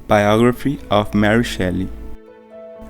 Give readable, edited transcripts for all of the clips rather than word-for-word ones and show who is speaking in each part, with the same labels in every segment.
Speaker 1: Biography of Mary Shelley.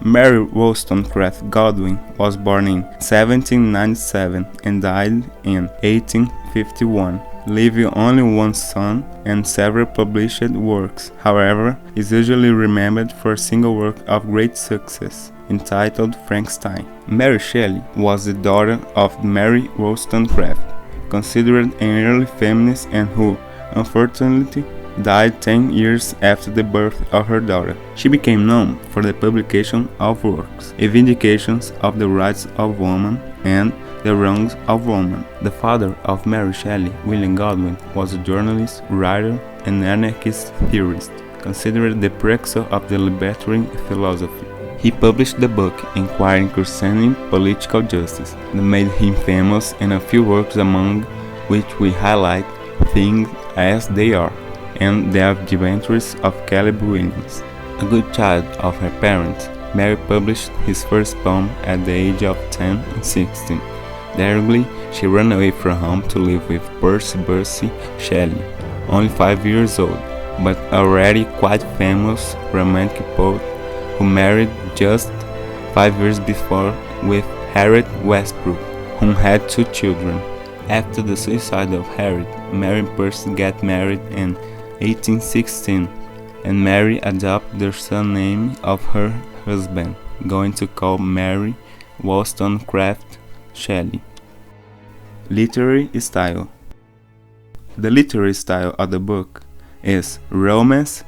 Speaker 1: Mary Wollstonecraft Godwin was born in 1797 and died in 1851, leaving only one son and several published works. However, is usually remembered for a single work of great success, entitled Frankenstein. Mary Shelley was the daughter of Mary Wollstonecraft, considered an early feminist and who, unfortunately, died 10 years after the birth of her daughter. She became known for the publication of works, vindications of the rights of woman and the wrongs of woman. The father of Mary Shelley, William Godwin, was a journalist, writer, and anarchist theorist, considered the precursor of the libertarian philosophy. He published the book Inquiry Concerning Political Justice that made him famous, and a few works among which we highlight Things as They Are and The Adventures of Caleb Williams. A good child of her parents, Mary published his first poem at the age of 10 and 16. Thereupon, she ran away from home to live with Percy Shelley, only 5 years old, but already quite famous romantic poet who married just 5 years before with Harriet Westbrook, whom had 2 children. After the suicide of Harriet, Mary and Percy got married in 1816, and Mary adopted the surname of her husband, going to call Mary Wollstonecraft Shelley. Literary style. The literary style of the book is romance,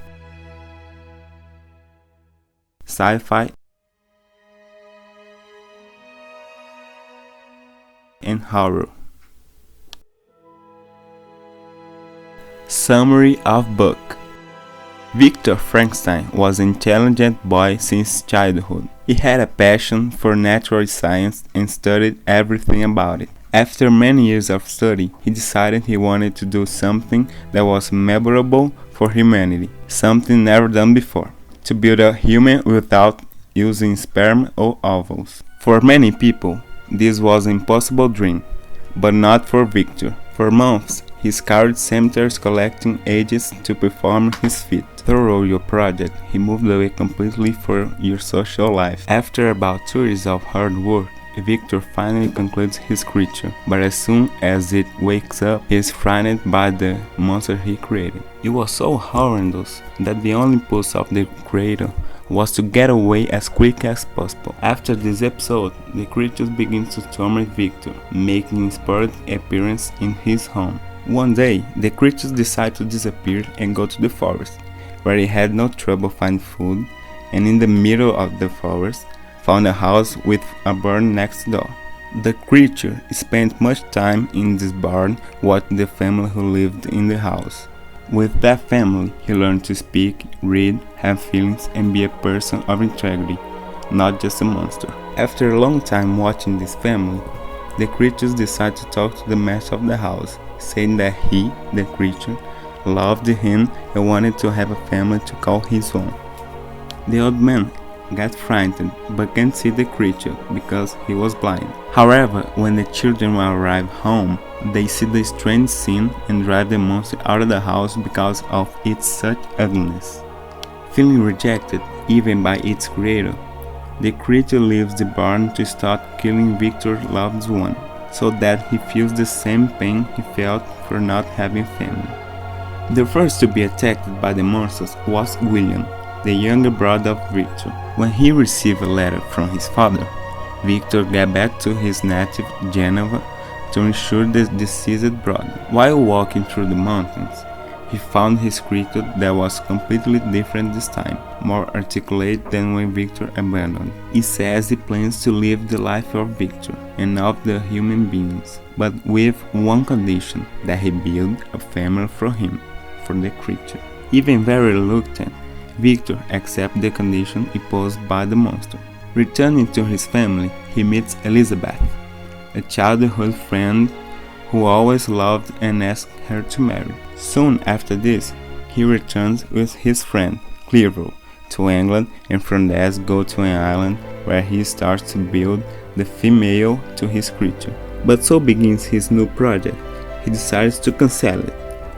Speaker 1: sci-fi, and horror. Summary of book. Victor Frankenstein was an intelligent boy since childhood. He had a passion for natural science and studied everything about it. After many years of study, he decided he wanted to do something that was memorable for humanity, something never done before: to build a human without using sperm or ovules. For many people, this was an impossible dream, but not for Victor. For months, he scoured cemeteries collecting eggs to perform his feat. Through your project, he moved away completely from your social life. After about 2 years of hard work, Victor finally concludes his creature, but as soon as it wakes up, he is frightened by the monster he created. It was so horrendous that the only impulse of the creator was to get away as quick as possible. After this episode, the creatures begin to torment Victor, making sporadic appearances in his home. One day, the creatures decide to disappear and go to the forest, where he had no trouble finding food, and in the middle of the forest, found a house with a barn next door. The creature spent much time in this barn watching the family who lived in the house. With that family, he learned to speak, read, have feelings, and be a person of integrity, not just a monster. After a long time watching this family, the creatures decide to talk to the master of the house, saying that he, the creature, loved him and wanted to have a family to call his own. The old man got frightened but can't see the creature because he was blind. However, when the children arrive home, they see the strange scene and drive the monster out of the house because of its such ugliness. Feeling rejected even by its creator, the creature leaves the barn to start killing Victor's loved one, so that he feels the same pain he felt for not having family. The first to be attacked by the monsters was William, the younger brother of Victor. When he received a letter from his father, Victor got back to his native Geneva to ensure the deceased brother. While walking through the mountains, he found his creature that was completely different this time, more articulate than when Victor abandoned. He says he plans to live the life of Victor and of the human beings, but with one condition: that he build a family for him, for the creature. Even very reluctant, Victor accepts the condition imposed by the monster. Returning to his family, he meets Elizabeth, a childhood friend who always loved and asked her to marry. Soon after this, he returns with his friend, Clerval, to England, and from there go to an island where he starts to build the female to his creature. But so begins his new project. He decides to cancel it,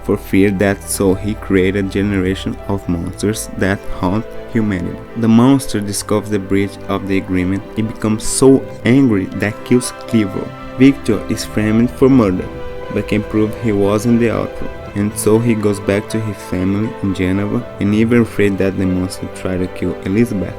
Speaker 1: for fear that so he created a generation of monsters that haunt humanity. The monster discovers the breach of the agreement and becomes so angry that kills Clevo. Victor is framed for murder, but can prove he wasn't the author, and so he goes back to his family in Geneva, and even afraid that the monster tried to kill Elizabeth.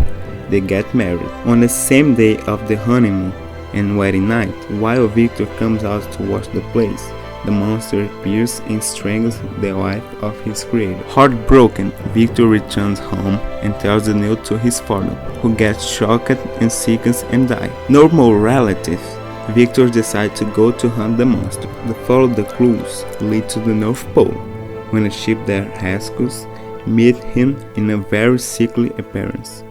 Speaker 1: They get married on the same day of the honeymoon and wedding night. While Victor comes out to watch the plays, the monster appears and strangles the wife of his creator. Heartbroken, Victor returns home and tells the news to his father, who gets shocked and sickens and dies. Normal relatives, Victor decides to go to hunt the monster. They follow the clues lead to the North Pole, when a ship that rescues meet him in a very sickly appearance.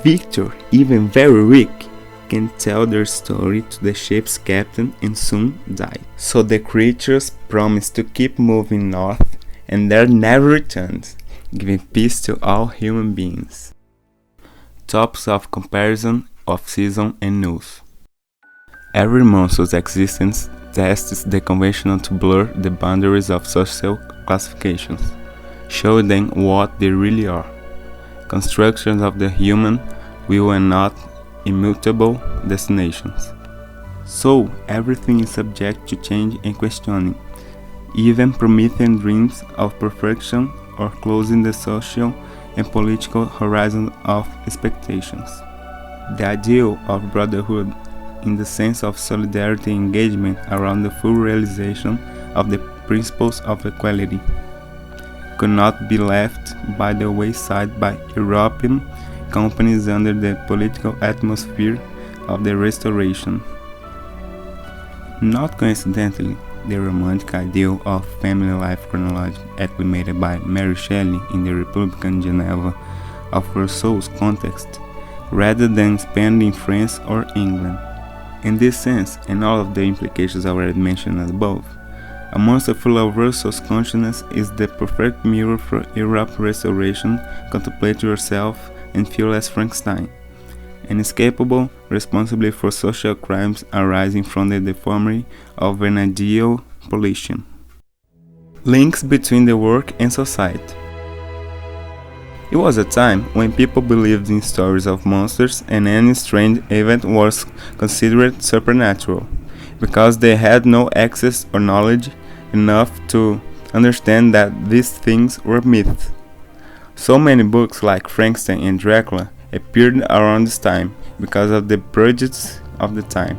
Speaker 1: Victor, even very weak, can tell their story to the ship's captain and soon die. So the creatures promise to keep moving north and there never returns, giving peace to all human beings. Topics of comparison of season and news. Every monster's existence tests the conventional to blur the boundaries of social classifications, show them what they really are. Constructions of the human will and not immutable destinations. So everything is subject to change and questioning, even Promethean dreams of perfection or closing the social and political horizon of expectations. The ideal of brotherhood, in the sense of solidarity and engagement around the full realization of the principles of equality, could not be left by the wayside by European companies under the political atmosphere of the Restoration. Not coincidentally, the romantic ideal of family life chronologically acclimated by Mary Shelley in the Republican Geneva of Rousseau's context, rather than spent in France or England. In this sense, and all of the implications already mentioned above, A Monster Full of Rousseau's Consciousness is the perfect mirror for Europe's restoration. Contemplate yourself and feel as Frankenstein, inescapable, responsible for social crimes arising from the deformity of an ideal pollution. Links between the work and society. It was a time when people believed in stories of monsters, and any strange event was considered supernatural, because they had no access or knowledge enough to understand that these things were myths. So many books like Frankenstein and Dracula appeared around this time because of the prejudice of the time.